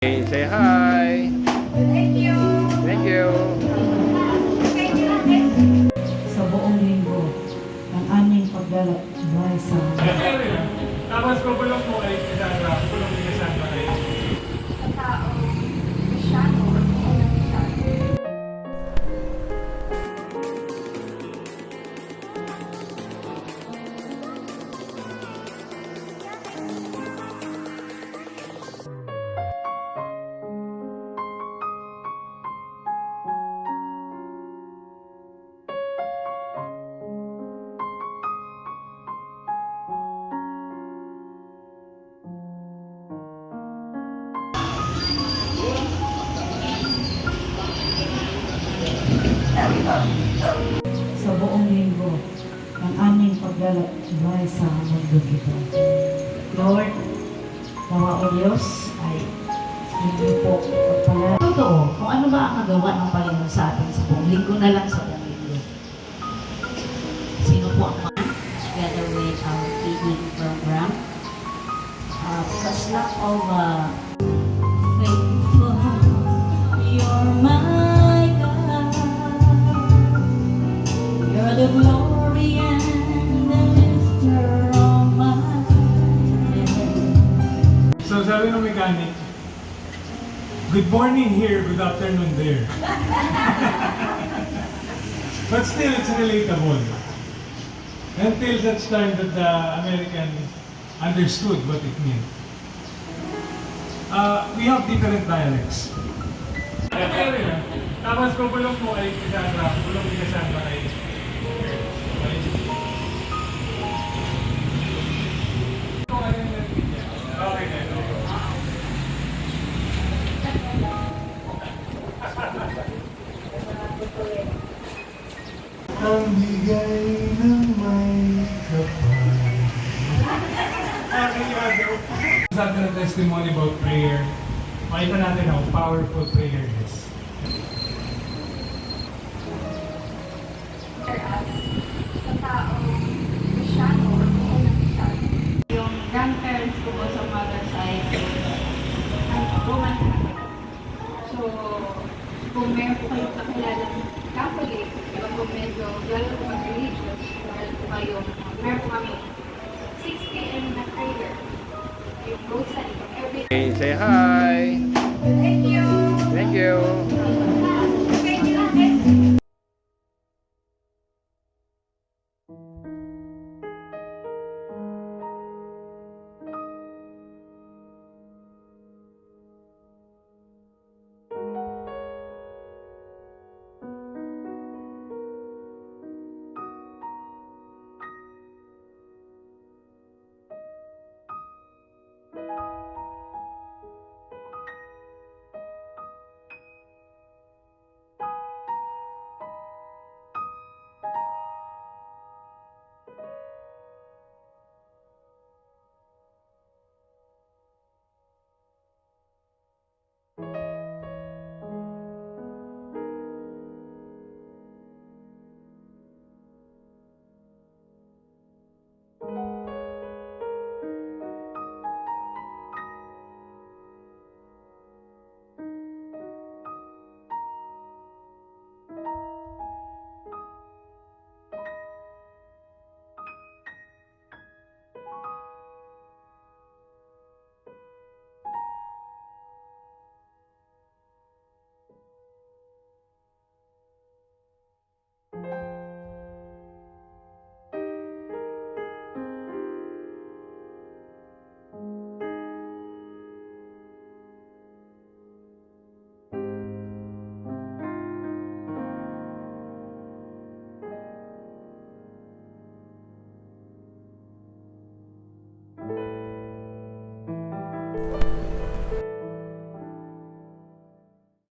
Hey, say hi. Thank you. Thank you. Sa buong linggo ng aming paglalakbay sa Tapos kukulong mo ay Cassandra, kulong ni Cassandra ay Sa taong Kristyano o kung Kristyano. sa buong linggo ng aming paglalakbay sa mundo ito. Lord, nawa o Diyos ay hindi po pagpala. Totoo, kung ano ba ang nagawa ng Panginoon sa atin sa buong linggo na lang sa buong linggo. Sino po ang mga together with our feeding program? Because not all faithful, you're my God. You're the glory and the lifter of my head. So sabi ng mechanic, good morning here, good afternoon there. But still, it's relatable. Until such time that the American understood what it meant. We have different dialects. Tapos kukulong mo ay Cassandra, kulong ni Cassandra ay okay, Ang bigay ng may kapal. Sabi ng testimony about prayer, makita natin how powerful prayer is. Whereas, sa taong Kristyano o kung Kristyano. Yung grandparents ko po sa mother side is Roman Catholic. So, kung meron po kayong kakilalang Catholic, diba kung medyo lalo po mag-religious, dahil po kayo, meron po kami 6 p.m. na prayer. Yung rosary, every Hey, say hi.